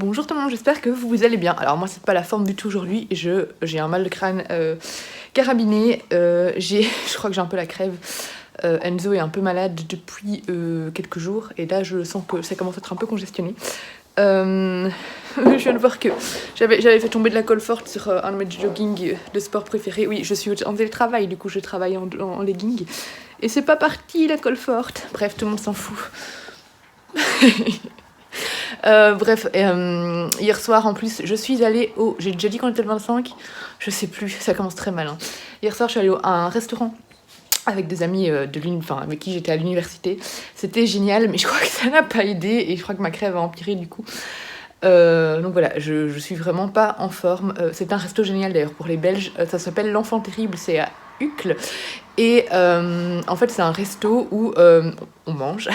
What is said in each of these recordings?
Bonjour tout le monde, j'espère que vous allez bien. Alors moi c'est pas la forme du tout aujourd'hui, j'ai un mal de crâne carabiné, je crois que j'ai un peu la crève. Enzo est un peu malade depuis quelques jours et là je sens que ça commence à être un peu congestionné. Je viens de voir que j'avais fait tomber de la colle forte sur un de mes jogging de sport préférés. Oui, je suis en télétravail, du coup je travaille en legging et c'est pas parti la colle forte. Bref, tout le monde s'en fout. Hier soir en plus, je suis allée au... J'ai déjà dit qu'on était le 25. Je sais plus, ça commence très mal. Hein. Hier soir, je suis allée à un restaurant avec des amis avec qui j'étais à l'université. C'était génial, mais je crois que ça n'a pas aidé et je crois que ma crève a empiré du coup. Donc voilà, je suis vraiment pas en forme. C'est un resto génial d'ailleurs pour les Belges. Ça s'appelle L'Enfant Terrible, c'est à Uccle. Et en fait, c'est un resto où on mange.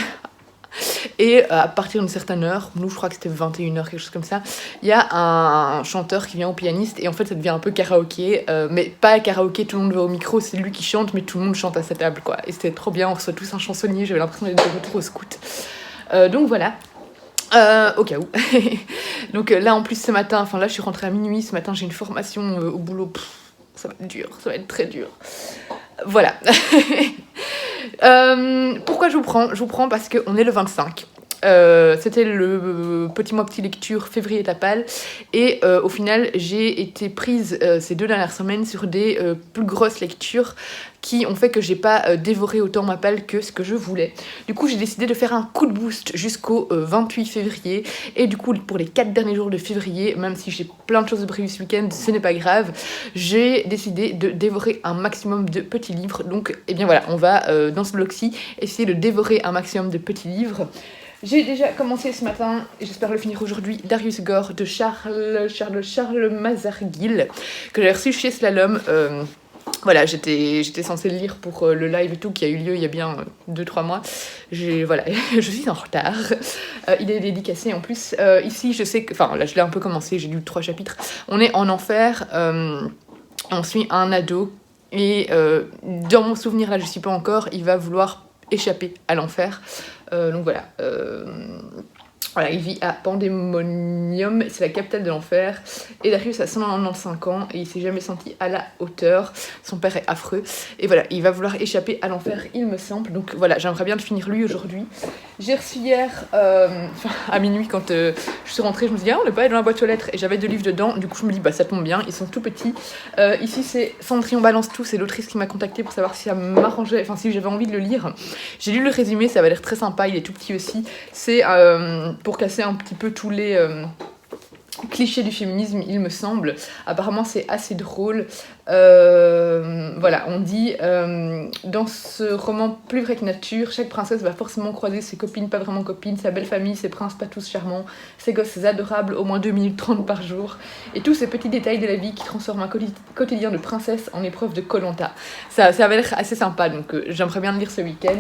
Et à partir d'une certaine heure, nous je crois que c'était 21h, quelque chose comme ça, il y a un chanteur qui vient au pianiste et en fait ça devient un peu karaoké, mais pas karaoké, tout le monde va au micro, c'est lui qui chante, mais tout le monde chante à sa table quoi. Et c'était trop bien, on reçoit tous un chansonnier, j'avais l'impression d'être de retour au scout. Donc voilà. Au cas où. Donc là en plus ce matin, enfin là je suis rentrée à minuit, ce matin j'ai une formation au boulot, ça va être dur, ça va être très dur. Voilà. Pourquoi je vous prends? Je vous prends parce qu'on est le 25. C'était le petit mois petit lecture février tapal et au final j'ai été prise ces 2 dernières semaines sur des plus grosses lectures qui ont fait que j'ai pas dévoré autant ma palle que ce que je voulais. Du coup j'ai décidé de faire un coup de boost jusqu'au 28 février et du coup pour les 4 derniers jours de février, même si j'ai plein de choses de prévues ce week-end, ce n'est pas grave, j'ai décidé de dévorer un maximum de petits livres. Donc et bien voilà, on va dans ce bloc-ci essayer de dévorer un maximum de petits livres. J'ai déjà commencé ce matin, et j'espère le finir aujourd'hui, Darius Gore de Charles Mazarguil, que j'ai reçu chez Slalom. Voilà, j'étais censée le lire pour le live et tout, qui a eu lieu il y a bien 2-3 mois. Voilà, je suis en retard. Il est dédicacé en plus. Ici, je sais que... Enfin, là, je l'ai un peu commencé, j'ai lu 3 chapitres. On est en enfer. On suit un ado. Et dans mon souvenir, là, je suis pas encore, il va vouloir échapper à l'enfer. Donc voilà. Voilà, il vit à Pandemonium, c'est la capitale de l'enfer. Et Darius a 195 ans et il s'est jamais senti à la hauteur. Son père est affreux. Et voilà, il va vouloir échapper à l'enfer, il me semble. Donc voilà, j'aimerais bien le finir lui aujourd'hui. J'ai reçu hier, à minuit, quand je suis rentrée, je me suis dit, ah, on n'est pas allé dans la boîte aux lettres. Et j'avais 2 livres dedans. Du coup, je me dis, bah ça tombe bien, ils sont tout petits. Ici, c'est Cendrillon balance tout. C'est l'autrice qui m'a contactée pour savoir si ça m'arrangeait, enfin si j'avais envie de le lire. J'ai lu le résumé, ça avait l'air très sympa. Il est tout petit aussi. C'est pour casser un petit peu tous les clichés du féminisme, il me semble. Apparemment, c'est assez drôle. Voilà, on dit dans ce roman plus vrai que nature, chaque princesse va forcément croiser ses copines pas vraiment copines, sa belle famille, ses princes pas tous charmants, ses gosses adorables au moins 2 minutes 30 par jour, et tous ces petits détails de la vie qui transforment un quotidien de princesse en épreuve de Koh-Lanta. Ça avait l'air assez sympa, donc j'aimerais bien le lire ce week-end.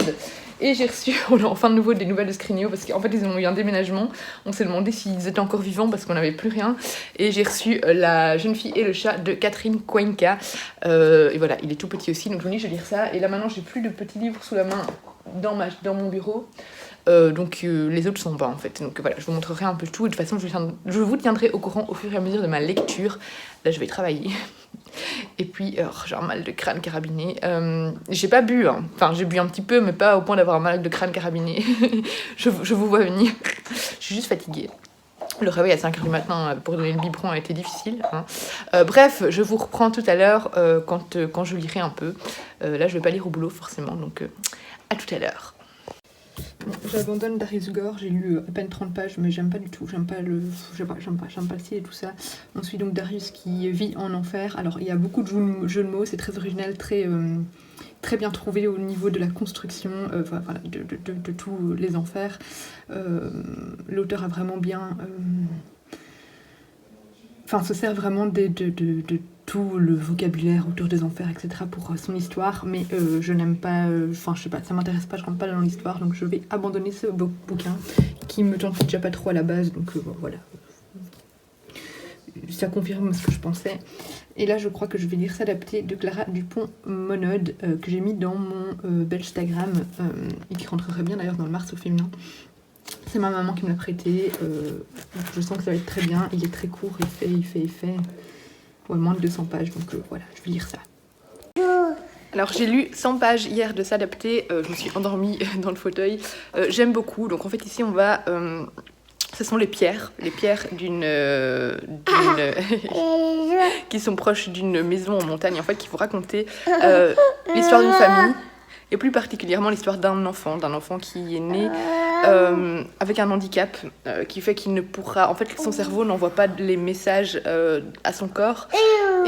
Et j'ai reçu enfin de nouveau des nouvelles de Scrigno parce qu'en fait ils ont eu un déménagement. On s'est demandé s'ils étaient encore vivants parce qu'on n'avait plus rien. Et j'ai reçu La jeune fille et le chat de Catherine Cuenca. Et voilà, il est tout petit aussi, donc je me dis je vais lire ça. Et là maintenant j'ai plus de petits livres sous la main dans mon bureau. Donc les autres sont bas en fait. Donc voilà, je vous montrerai un peu tout. Et de toute façon, je vous tiendrai au courant au fur et à mesure de ma lecture. Là, je vais travailler. Et puis, j'ai un mal de crâne carabiné. J'ai pas bu, hein. Enfin, j'ai bu un petit peu, mais pas au point d'avoir un mal de crâne carabiné. je vous vois venir. Je suis juste fatiguée. Le réveil à 5h du matin pour donner le biberon a été difficile. Hein. Bref, je vous reprends tout à l'heure quand je lirai un peu. Là, je vais pas lire au boulot forcément, donc à tout à l'heure. Bon, j'abandonne Darius Gore, j'ai lu à peine 30 pages, mais j'aime pas du tout, j'aime pas le style et tout ça. On suit donc Darius qui vit en enfer. Alors il y a beaucoup de jeux de mots, c'est très original, très bien trouvé au niveau de la construction, voilà, de tous les enfers. L'auteur a vraiment bien... se sert vraiment de tout le vocabulaire autour des enfers, etc. pour son histoire, mais je n'aime pas, je sais pas, ça m'intéresse pas, je rentre pas dans l'histoire, donc je vais abandonner ce bouquin qui me tente déjà pas trop à la base, donc voilà. Ça confirme ce que je pensais. Et là, je crois que je vais lire S'adapter de Clara Dupont-Monod, que j'ai mis dans mon Belgstagram, et qui rentrerait bien d'ailleurs dans le Mars au féminin. C'est ma maman qui me l'a prêté. Je sens que ça va être très bien. Il est très court, il fait. Ouais, moins de 200 pages, donc voilà, je vais lire ça. Alors j'ai lu 100 pages hier de S'adapter, je me suis endormie dans le fauteuil. J'aime beaucoup, donc en fait ici on va... ce sont les pierres qui sont proches d'une maison en montagne, en fait, qui vont raconter l'histoire d'une famille, et plus particulièrement l'histoire d'un enfant qui est né avec un handicap qui fait qu'il ne pourra... En fait, son cerveau n'envoie pas les messages à son corps,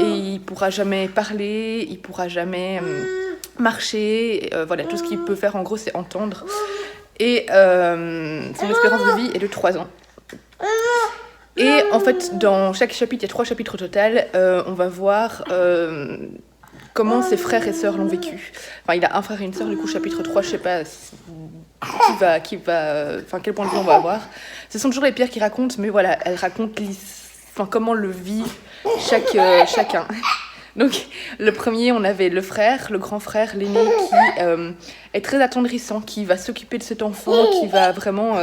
et il pourra jamais parler, il pourra jamais marcher, voilà, tout ce qu'il peut faire en gros c'est entendre. Et son espérance de vie est de 3 ans. Et en fait, dans chaque chapitre, il y a 3 chapitres au total, on va voir comment ses frères et sœurs l'ont vécu. Enfin, il a un frère et une sœur, du coup, chapitre 3, je sais pas quel point de vue on va avoir. Ce sont toujours les pierres qui racontent, mais voilà, elles racontent comment le vit chacun. Donc, le premier, on avait le frère, le grand frère, l'aîné, qui est très attendrissant, qui va s'occuper de cet enfant, qui va vraiment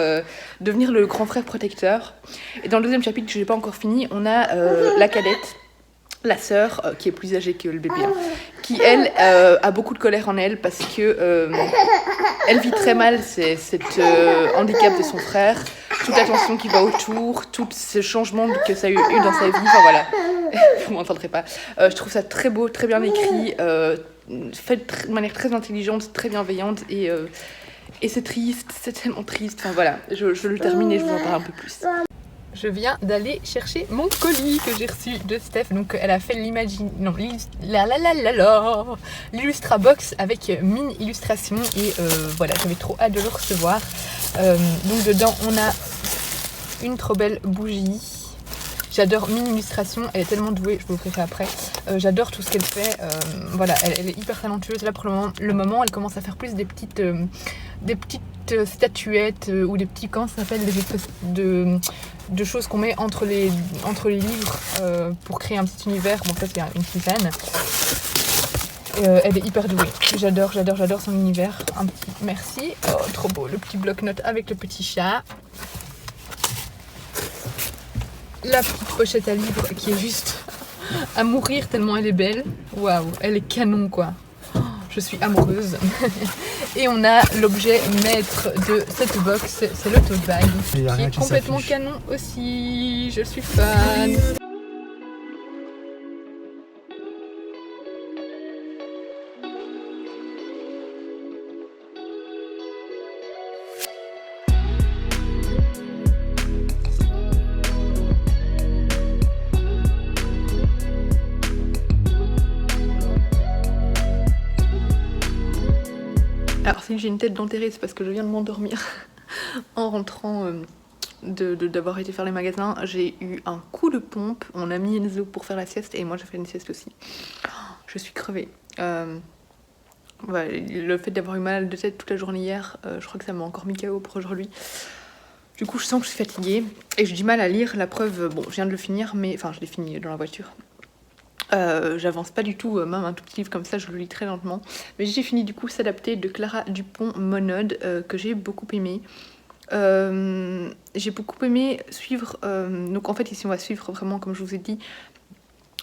devenir le grand frère protecteur. Et dans le deuxième chapitre, que je n'ai pas encore fini, on a la cadette, la sœur, qui est plus âgée que le bébé, qui, elle, a beaucoup de colère en elle, parce que elle vit très mal cet handicap de son frère, toute l'attention qui va autour, tout ce changement que ça a eu dans sa vie, enfin voilà. Vous m'entendrez pas. Je trouve ça très beau, très bien écrit, fait de manière très intelligente, très bienveillante, et c'est triste, c'est tellement triste. Enfin voilà, je le termine et je vous en parle un peu plus. Je viens d'aller chercher mon colis que j'ai reçu de Steph. Donc elle a fait l'Illustrabox avec mine illustration, et voilà, j'avais trop hâte de le recevoir. Donc dedans on a une trop belle bougie. J'adore Mine Illustration, elle est tellement douée, je vous l'offrirai après. J'adore tout ce qu'elle fait, voilà, elle est hyper talentueuse. Là pour le moment, elle commence à faire plus des petites statuettes ou des petits, comment ça s'appelle, des espèces de choses qu'on met entre les livres pour créer un petit univers. Bon, ça c'est une tisane. Elle est hyper douée, j'adore son univers. Un petit merci, oh trop beau, le petit bloc-notes avec le petit chat. La petite pochette à livres qui est juste à mourir tellement elle est belle. Waouh, elle est canon quoi. Je suis amoureuse. Et on a l'objet maître de cette box, c'est le tote bag, qui est complètement canon aussi. Je suis fan. Alors si j'ai une tête d'enterrée, c'est parce que je viens de m'endormir en rentrant d'avoir été faire les magasins. J'ai eu un coup de pompe, on a mis Enzo pour faire la sieste et moi j'ai fait une sieste aussi. Je suis crevée. Ouais, le fait d'avoir eu mal de tête toute la journée hier, je crois que ça m'a encore mis KO pour aujourd'hui. Du coup je sens que je suis fatiguée et j'ai du mal à lire. La preuve, bon je viens de le finir, mais enfin je l'ai fini dans la voiture. J'avance pas du tout, même un tout petit livre comme ça je le lis très lentement, mais j'ai fini du coup S'adapter de Clara Dupont-Monod, que j'ai beaucoup aimé. J'ai beaucoup aimé suivre, donc en fait ici on va suivre vraiment, comme je vous ai dit,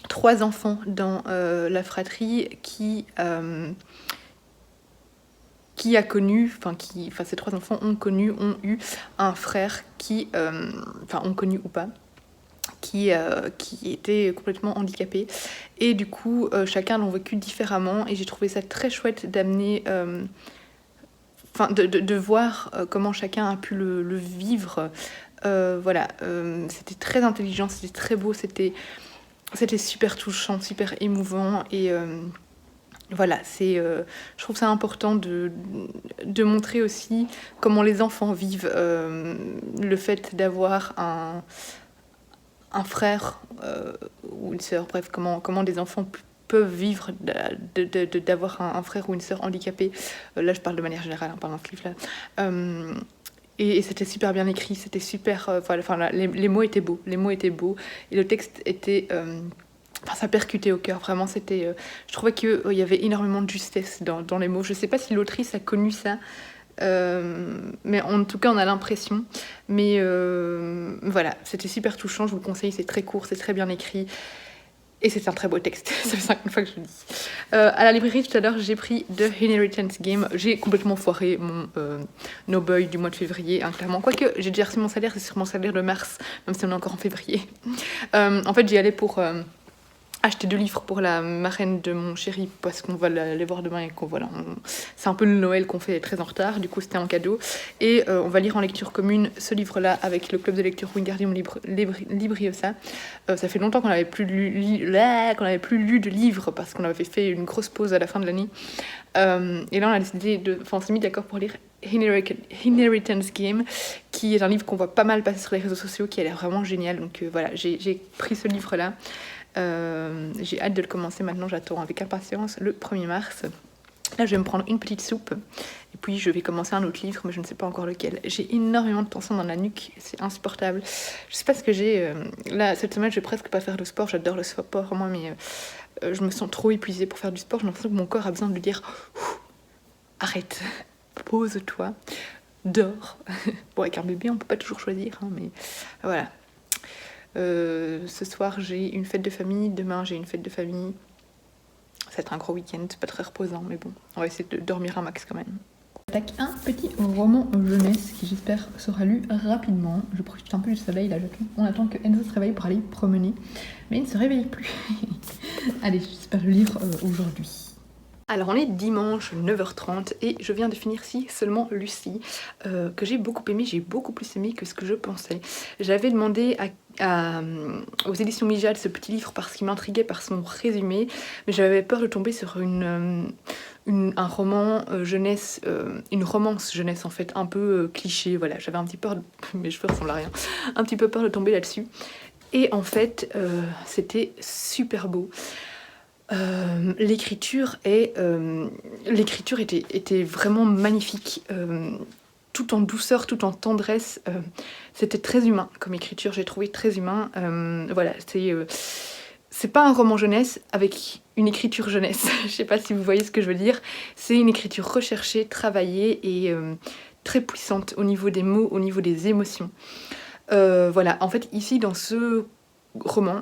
3 enfants dans la fratrie qui a connu, ces 3 enfants ont eu un frère qui, ont connu ou pas, qui était complètement handicapé, et du coup chacun l'ont vécu différemment, et j'ai trouvé ça très chouette d'amener de voir comment chacun a pu le vivre. Voilà, c'était très intelligent, c'était très beau, c'était super touchant, super émouvant, et voilà, je trouve ça important de montrer aussi comment les enfants vivent le fait d'avoir un frère ou une sœur, bref, comment des enfants peuvent vivre d'avoir un frère ou une sœur handicapé. Là je parle de manière générale, hein, pendant ce livre là. Et c'était super bien écrit, c'était super, les mots étaient beaux, et le texte était ça percutait au cœur, vraiment. C'était je trouvais qu'il y avait énormément de justesse dans les mots. Je sais pas si l'autrice a connu ça, Mais en tout cas on a l'impression. Mais voilà, c'était super touchant, je vous le conseille, c'est très court, c'est très bien écrit. Et c'est un très beau texte, ça fait 50 fois que je le dis. À la librairie tout à l'heure, j'ai pris The Inheritance Game. J'ai complètement foiré mon No Boy du mois de février, hein, clairement. Quoique, j'ai déjà reçu mon salaire, c'est sur mon salaire de mars, même si on est encore en février. En fait, j'y allais pour acheter 2 livres pour la marraine de mon chéri, parce qu'on va les voir demain et qu'on voilà, c'est un peu le Noël qu'on fait très en retard, du coup c'était en cadeau. Et on va lire en lecture commune ce livre-là avec le club de lecture Wingardium Libriosa. Ça fait longtemps qu'on n'avait plus lu de livres parce qu'on avait fait une grosse pause à la fin de l'année. Et là on a décidé on s'est mis d'accord pour lire Inheritance Game, qui est un livre qu'on voit pas mal passer sur les réseaux sociaux, qui a l'air vraiment génial. Donc voilà, j'ai pris ce livre-là. J'ai hâte de le commencer maintenant, j'attends avec impatience le 1er mars. Là je vais me prendre une petite soupe et puis je vais commencer un autre livre, mais je ne sais pas encore lequel. J'ai énormément de tension dans la nuque, c'est insupportable. Je sais pas ce que j'ai. Là cette semaine je vais presque pas faire de sport, j'adore le sport moi, mais je me sens trop épuisée pour faire du sport. J'ai l'impression que mon corps a besoin de lui dire arrête, pose-toi, dors. Bon, avec un bébé on peut pas toujours choisir, hein, mais voilà. Ce soir j'ai une fête de famille, demain j'ai une fête de famille. Ça va être un gros week-end, pas très reposant, mais bon, on va essayer de dormir un max quand même. Attaque un petit roman jeunesse qui j'espère sera lu rapidement. Je profite un peu du soleil là, on attend que Enzo se réveille pour aller promener, mais il ne se réveille plus. Allez, j'espère le lire aujourd'hui. Alors on est dimanche 9h30 et je viens de finir seulement Lucie, que j'ai beaucoup aimé, j'ai beaucoup plus aimé que ce que je pensais. J'avais demandé aux éditions Mijal ce petit livre parce qu'il m'intriguait par son résumé, mais j'avais peur de tomber sur un roman jeunesse, une romance jeunesse en fait, un peu cliché, voilà, j'avais un petit peu peur, mes cheveux ressemblent à rien, un petit peu peur de tomber là-dessus. Et en fait, c'était super beau. L'écriture était vraiment magnifique, tout en douceur, tout en tendresse. C'était très humain comme écriture, j'ai trouvé très humain. Voilà, c'est pas un roman jeunesse avec une écriture jeunesse. Je sais pas si vous voyez ce que je veux dire. C'est une écriture recherchée, travaillée et très puissante au niveau des mots, au niveau des émotions. Voilà, en fait ici dans ce roman,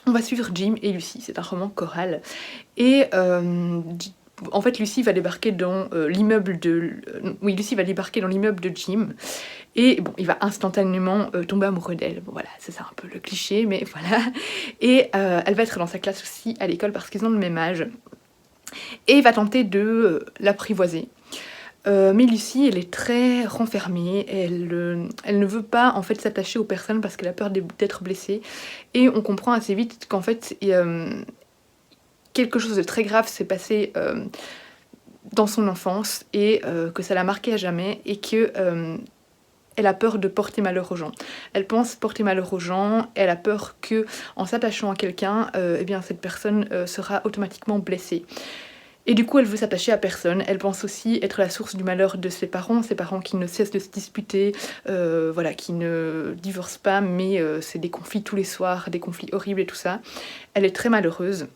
on va suivre Jim et Lucy, c'est un roman choral. Et en fait, Lucy va débarquer dans l'immeuble de... Oui, Lucy va débarquer dans l'immeuble de Jim. Et bon, il va instantanément tomber amoureux d'elle. Bon, voilà, c'est ça un peu le cliché, mais voilà. Et elle va être dans sa classe aussi à l'école parce qu'ils ont le même âge. Et il va tenter de l'apprivoiser. Mais Lucy, elle est très renfermée, elle ne veut pas en fait s'attacher aux personnes parce qu'elle a peur d'être blessée. Et on comprend assez vite qu'en fait, quelque chose de très grave s'est passé dans son enfance et que ça l'a marquée à jamais et que elle a peur de porter malheur aux gens. Elle pense porter malheur aux gens, elle a peur que en s'attachant à quelqu'un, eh bien cette personne sera automatiquement blessée. Et du coup, elle veut s'attacher à personne. Elle pense aussi être la source du malheur de ses parents qui ne cessent de se disputer, voilà, qui ne divorcent pas, mais c'est des conflits tous les soirs, des conflits horribles et tout ça. Elle est très malheureuse.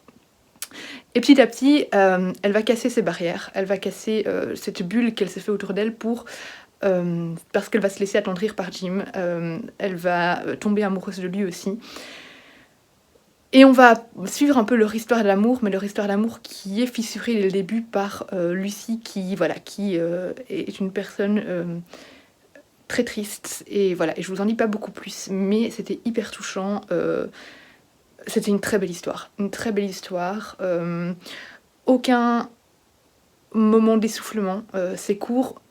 Et petit à petit, elle va casser ses barrières, elle va casser cette bulle qu'elle s'est fait autour d'elle parce qu'elle va se laisser attendrir par Jim. Elle va tomber amoureuse de lui aussi. Et on va suivre un peu leur histoire d'amour, mais leur histoire d'amour qui est fissurée dès le début par Lucy, qui est une personne très triste. Et voilà, et je vous en dis pas beaucoup plus, mais c'était hyper touchant. C'était une très belle histoire. Aucun moment d'essoufflement, c'est court.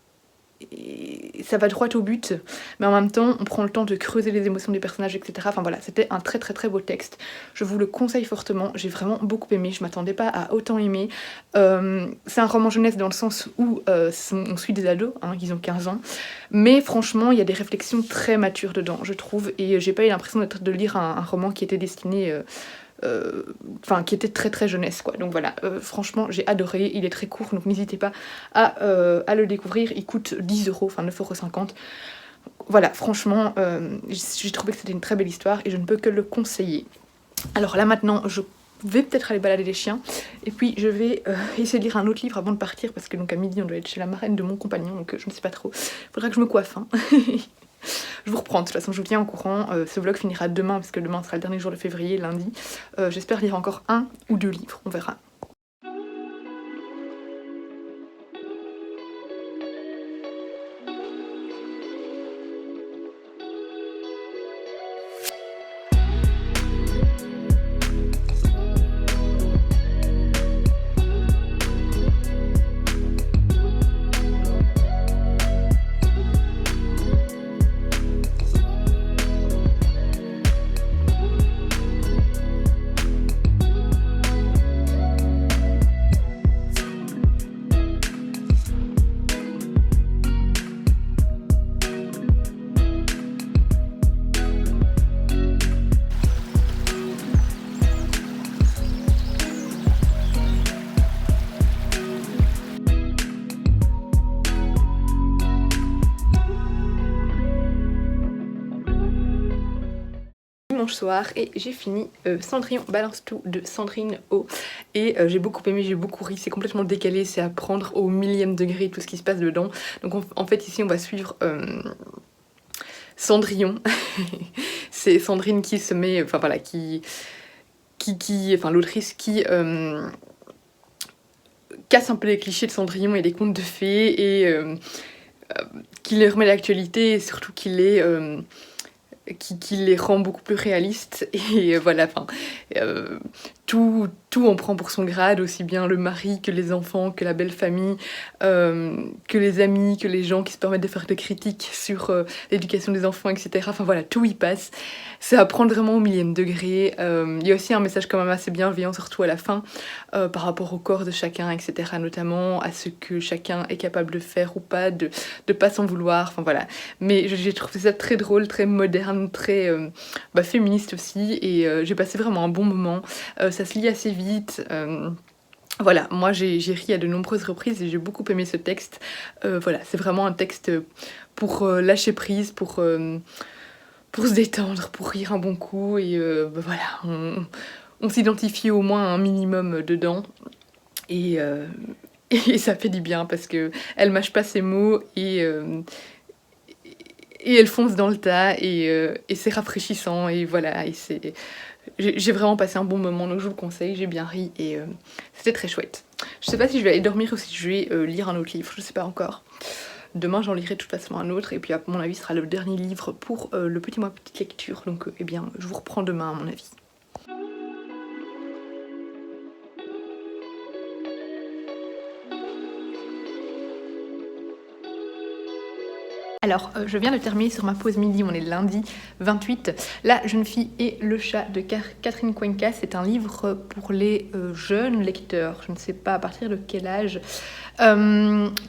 Et ça va droit au but, mais en même temps on prend le temps de creuser les émotions des personnages, etc. Enfin voilà, c'était un très très très beau texte. Je vous le conseille fortement, j'ai vraiment beaucoup aimé, je m'attendais pas à autant aimer. C'est un roman jeunesse dans le sens où on suit des ados, hein, ils ont 15 ans, mais franchement il y a des réflexions très matures dedans, je trouve, et j'ai pas eu l'impression de lire un roman qui était destiné... qui était très très jeunesse quoi, donc voilà, franchement j'ai adoré, il est très court donc n'hésitez pas à le découvrir, il coûte 10€, enfin 9,50€. Voilà, franchement j'ai trouvé que c'était une très belle histoire et je ne peux que le conseiller. Alors là maintenant je vais peut-être aller balader les chiens. Et puis je vais essayer de lire un autre livre avant de partir, parce que donc à midi on doit être chez la marraine de mon compagnon, donc je ne sais pas trop. Faudra que je me coiffe, hein. Je vous reprends, de toute façon je vous tiens au courant. Ce vlog finira demain, parce que demain sera le dernier jour de février, lundi. J'espère lire encore 1 ou 2 livres, on verra. Soir et j'ai fini Cendrillon balance tout de Sandrine O et j'ai beaucoup aimé, j'ai beaucoup ri, c'est complètement décalé, c'est à prendre au millième degré tout ce qui se passe dedans. Donc en fait ici on va suivre Cendrillon. C'est Sandrine qui se met, enfin voilà, enfin l'autrice qui casse un peu les clichés de Cendrillon et des contes de fées et qui les remet à l'actualité et surtout qui les rend beaucoup plus réalistes et voilà, enfin tout on prend pour son grade, aussi bien le mari que les enfants, que la belle famille, que les amis, que les gens qui se permettent de faire des critiques sur l'éducation des enfants, etc. Enfin voilà, tout y passe. C'est à prendre vraiment au millième degré. Il y a aussi un message quand même assez bienveillant, surtout à la fin, par rapport au corps de chacun, etc. Notamment à ce que chacun est capable de faire ou pas, de pas s'en vouloir, enfin voilà. Mais j'ai trouvé ça très drôle, très moderne, très féministe aussi, et j'ai passé vraiment un bon moment. Ça se lit assez vite. Voilà, moi j'ai ri à de nombreuses reprises et j'ai beaucoup aimé ce texte. Voilà, c'est vraiment un texte pour lâcher prise, pour se détendre, pour rire un bon coup et voilà, on s'identifie au moins un minimum dedans et ça fait du bien parce que elle mâche pas ses mots et elle fonce dans le tas et c'est rafraîchissant et voilà, et j'ai vraiment passé un bon moment, donc je vous le conseille, j'ai bien ri et c'était très chouette. Je sais pas si je vais aller dormir ou si je vais lire un autre livre, je sais pas encore. Demain j'en lirai de toute façon un autre et puis à mon avis ce sera le dernier livre pour le petit mois petite lecture, donc eh bien je vous reprends demain à mon avis. Alors, je viens de terminer sur ma pause midi, on est lundi 28. La jeune fille et le chat de Catherine Cuenca, c'est un livre pour les jeunes lecteurs, je ne sais pas à partir de quel âge,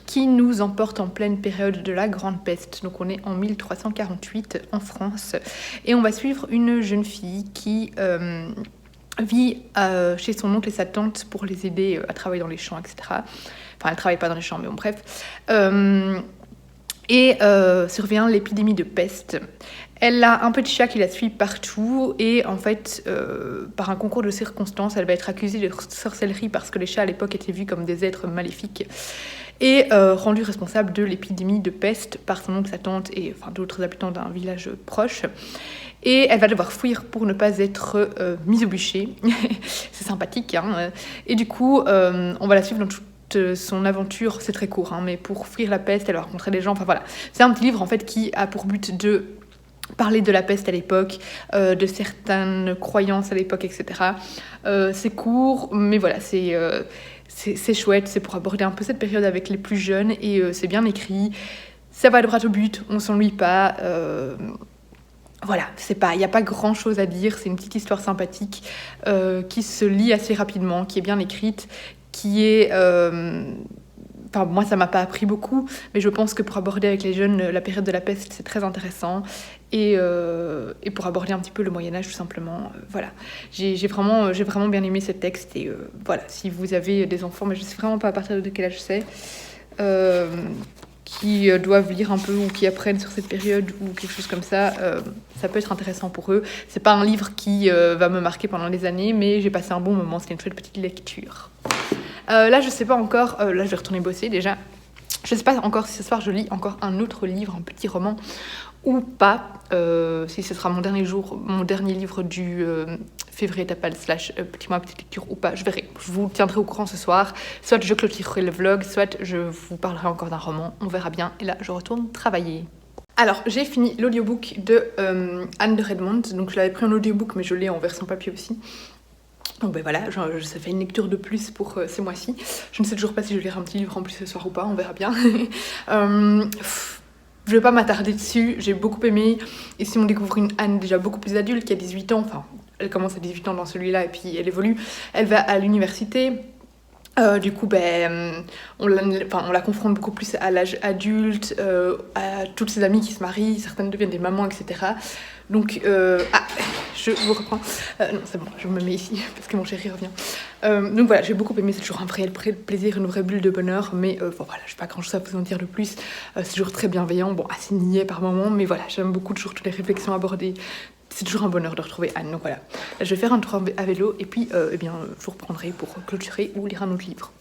qui nous emporte en pleine période de la Grande Peste. Donc on est en 1348 en France et on va suivre une jeune fille qui vit chez son oncle et sa tante pour les aider à travailler dans les champs, etc. Enfin, elle travaille pas dans les champs, mais bon, bref. Et survient l'épidémie de peste. Elle a un petit chat qui la suit partout et en fait, par un concours de circonstances, elle va être accusée de sorcellerie parce que les chats à l'époque étaient vus comme des êtres maléfiques et rendue responsable de l'épidémie de peste par son oncle, sa tante et enfin, d'autres habitants d'un village proche. Et elle va devoir fuir pour ne pas être mise au bûcher. C'est sympathique, hein. Et du coup, on va la suivre dans toute son aventure, c'est très court, hein, mais pour fuir la peste, elle va rencontrer des gens, enfin voilà. C'est un petit livre en fait qui a pour but de parler de la peste à l'époque, de certaines croyances à l'époque, etc. C'est court, mais voilà, c'est chouette, c'est pour aborder un peu cette période avec les plus jeunes, et c'est bien écrit, ça va droit au but, on s'ennuie pas, voilà, il n'y a pas grand chose à dire, c'est une petite histoire sympathique qui se lit assez rapidement, qui est bien écrite, qui est... Enfin, moi, ça m'a pas appris beaucoup, mais je pense que pour aborder avec les jeunes la période de la peste, c'est très intéressant. Et pour aborder un petit peu le Moyen-Âge, tout simplement. Voilà. J'ai vraiment bien aimé ce texte. Et voilà, si vous avez des enfants, mais je sais vraiment pas à partir de quel âge c'est. qui doivent lire un peu ou qui apprennent sur cette période ou quelque chose comme ça, ça peut être intéressant pour eux. C'est pas un livre qui va me marquer pendant des années, mais j'ai passé un bon moment, c'était une chouette petite lecture. Là, je sais pas encore, là je vais retourner bosser déjà. Je sais pas encore si ce soir je lis encore un autre livre, un petit roman ou pas, si ce sera mon dernier livre du février tapal / petit mois petite lecture ou pas, je verrai. Je vous tiendrai au courant ce soir. Soit je clôturerai le vlog, soit je vous parlerai encore d'un roman, on verra bien. Et là, je retourne travailler. Alors, j'ai fini l'audiobook de Anne de Redmond. Donc, je l'avais pris en audiobook, mais je l'ai en version papier aussi. Donc ben voilà, ça fait une lecture de plus pour ces mois-ci. Je ne sais toujours pas si je vais lire un petit livre en plus ce soir ou pas, on verra bien. Je vais pas m'attarder dessus, j'ai beaucoup aimé. Ici on découvre une Anne déjà beaucoup plus adulte qui a 18 ans, enfin elle commence à 18 ans dans celui-là et puis elle évolue. Elle va à l'université. Du coup, on la confronte beaucoup plus à l'âge adulte, à toutes ses amies qui se marient, certaines deviennent des mamans, etc. Donc, je vous reprends. Non, c'est bon, je me mets ici parce que mon chéri revient. Donc voilà, j'ai beaucoup aimé, c'est toujours un vrai plaisir, une vraie bulle de bonheur, mais bon voilà, je n'ai pas grand chose à vous en dire de plus. C'est toujours très bienveillant, bon, assez niais par moments, mais voilà, j'aime beaucoup toujours toutes les réflexions abordées. C'est toujours un bonheur de retrouver Anne, donc voilà. Là, je vais faire un tour à vélo et puis je vous reprendrai pour clôturer ou lire un autre livre.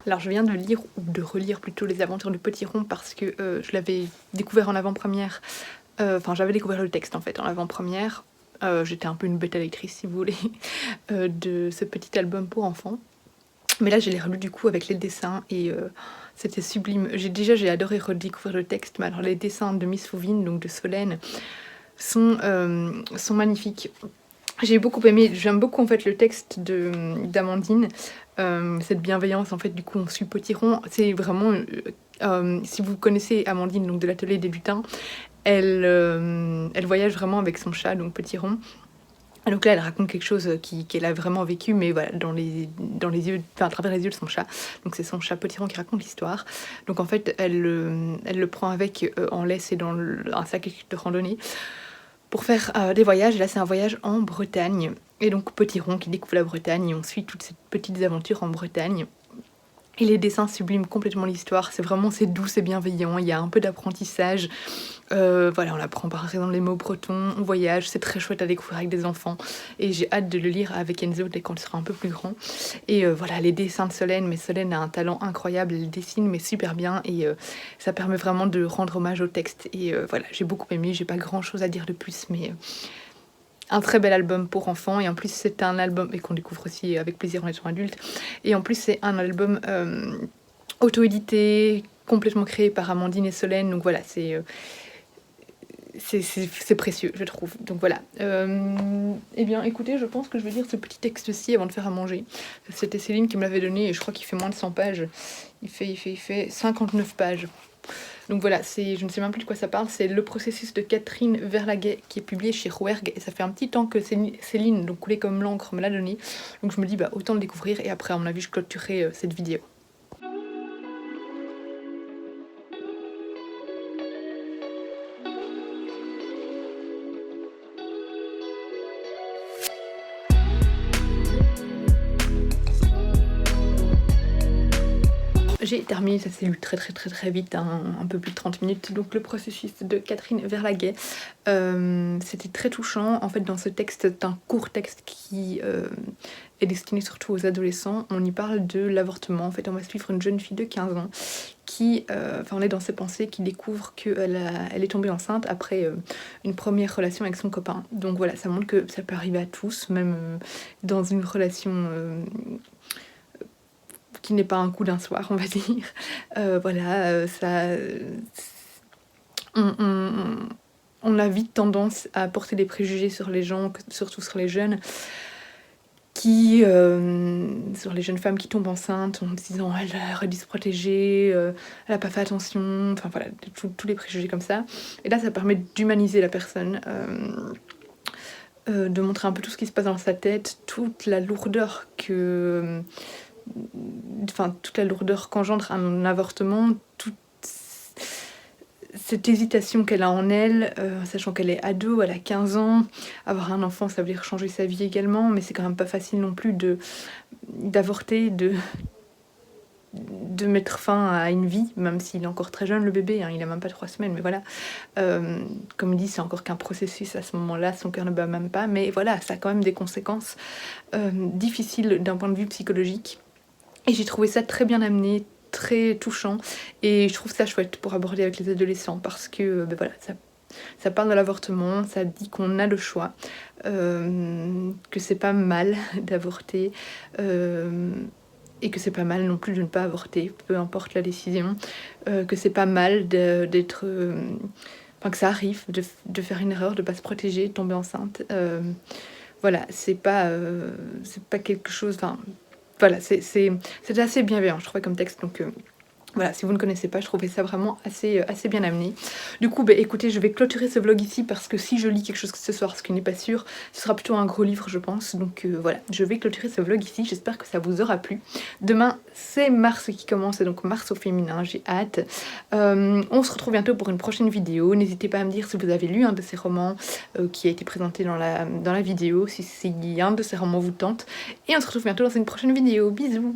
Alors je viens de lire, ou de relire plutôt, Les Aventures du Petit Rond parce que je l'avais découvert en avant-première. Enfin, j'avais découvert le texte en fait en avant-première. J'étais un peu une bêta lectrice si vous voulez, de ce petit album pour enfants. Mais là, je l'ai relu du coup avec les dessins et c'était sublime. J'ai adoré redécouvrir le texte, mais alors les dessins de Miss Fouvine, donc de Solène, sont magnifiques. J'ai beaucoup aimé, j'aime beaucoup en fait le texte d'Amandine, cette bienveillance en fait, du coup on suit Potiron, c'est vraiment, si vous connaissez Amandine donc de l'atelier des lutins, elle voyage vraiment avec son chat, donc Potiron. Donc là, elle raconte quelque chose qu'elle a vraiment vécu, mais voilà, dans les yeux, enfin à travers les yeux de son chat. Donc c'est son chat Potiron qui raconte l'histoire. Donc en fait, elle le prend avec en laisse et dans un sac de randonnée pour faire des voyages. Et là, c'est un voyage en Bretagne. Et donc Potiron qui découvre la Bretagne, et on suit toutes ces petites aventures en Bretagne. Et les dessins subliment complètement l'histoire, c'est doux, c'est bienveillant, il y a un peu d'apprentissage. Voilà, on apprend par exemple les mots bretons, on voyage, c'est très chouette à découvrir avec des enfants. Et j'ai hâte de le lire avec Enzo dès qu'on sera un peu plus grand. Et voilà, les dessins de Solène, mais Solène a un talent incroyable, elle dessine mais super bien. Et ça permet vraiment de rendre hommage au texte. Et voilà, j'ai beaucoup aimé, j'ai pas grand chose à dire de plus, mais... un très bel album pour enfants, et en plus c'est un album, et qu'on découvre aussi avec plaisir en étant adulte, et en plus c'est un album auto-édité, complètement créé par Amandine et Solène, donc voilà, c'est précieux je trouve, donc voilà. Eh bien écoutez, je pense que je vais lire ce petit texte-ci avant de faire à manger. C'était Céline qui me l'avait donné, et je crois qu'il fait moins de 100 pages, il fait 59 pages. Donc voilà, je ne sais même plus de quoi ça parle, c'est Le processus de Catherine Verlaguet qui est publié chez Rouergue, et ça fait un petit temps que Céline, donc coulée comme l'encre, me l'a donné. Donc je me dis autant le découvrir, et après à mon avis je clôturerai cette vidéo. J'ai terminé, ça s'est lu très vite, un peu plus de 30 minutes, donc Le processus de Catherine Verlaguet. C'était très touchant, en fait dans ce texte, c'est un court texte qui est destiné surtout aux adolescents. On y parle de l'avortement, en fait on va suivre une jeune fille de 15 ans qui, on est dans ses pensées, qui découvre qu'elle est tombée enceinte après une première relation avec son copain. Donc voilà, ça montre que ça peut arriver à tous, même dans une relation... qui n'est pas un coup d'un soir, on va dire. Voilà, on a vite tendance à porter des préjugés sur les gens, surtout sur les jeunes, sur les jeunes femmes qui tombent enceintes en se disant elle aurait dû se protéger, elle a pas fait attention, enfin voilà, tous les préjugés comme ça. Et là, ça permet d'humaniser la personne. de montrer un peu tout ce qui se passe dans sa tête, toute la lourdeur toute la lourdeur qu'engendre un avortement, toute cette hésitation qu'elle a en elle, sachant qu'elle est ado, elle a 15 ans, avoir un enfant ça veut dire changer sa vie également, mais c'est quand même pas facile non plus d'avorter, de mettre fin à une vie, même s'il est encore très jeune le bébé, hein, il a même pas 3 semaines, mais voilà. Comme il dit, c'est encore qu'un processus à ce moment-là, son cœur ne bat même pas, mais voilà, ça a quand même des conséquences difficiles d'un point de vue psychologique. Et j'ai trouvé ça très bien amené, très touchant, et je trouve ça chouette pour aborder avec les adolescents, parce que voilà, ça parle de l'avortement, ça dit qu'on a le choix, que c'est pas mal d'avorter, et que c'est pas mal non plus de ne pas avorter, peu importe la décision, que c'est pas mal d'être... Enfin, que ça arrive de faire une erreur, de pas se protéger, de tomber enceinte. Voilà, c'est pas quelque chose... Enfin, voilà, c'est assez bienveillant, je trouvais, comme texte, donc... Voilà, si vous ne connaissez pas, je trouvais ça vraiment assez bien amené. Du coup, écoutez, je vais clôturer ce vlog ici parce que si je lis quelque chose ce soir, ce qui n'est pas sûr, ce sera plutôt un gros livre, je pense. Donc voilà, je vais clôturer ce vlog ici. J'espère que ça vous aura plu. Demain, c'est Mars qui commence, et donc Mars au féminin, j'ai hâte. On se retrouve bientôt pour une prochaine vidéo. N'hésitez pas à me dire si vous avez lu un de ces romans qui a été présenté dans la vidéo, si un de ces romans vous tente. Et on se retrouve bientôt dans une prochaine vidéo. Bisous!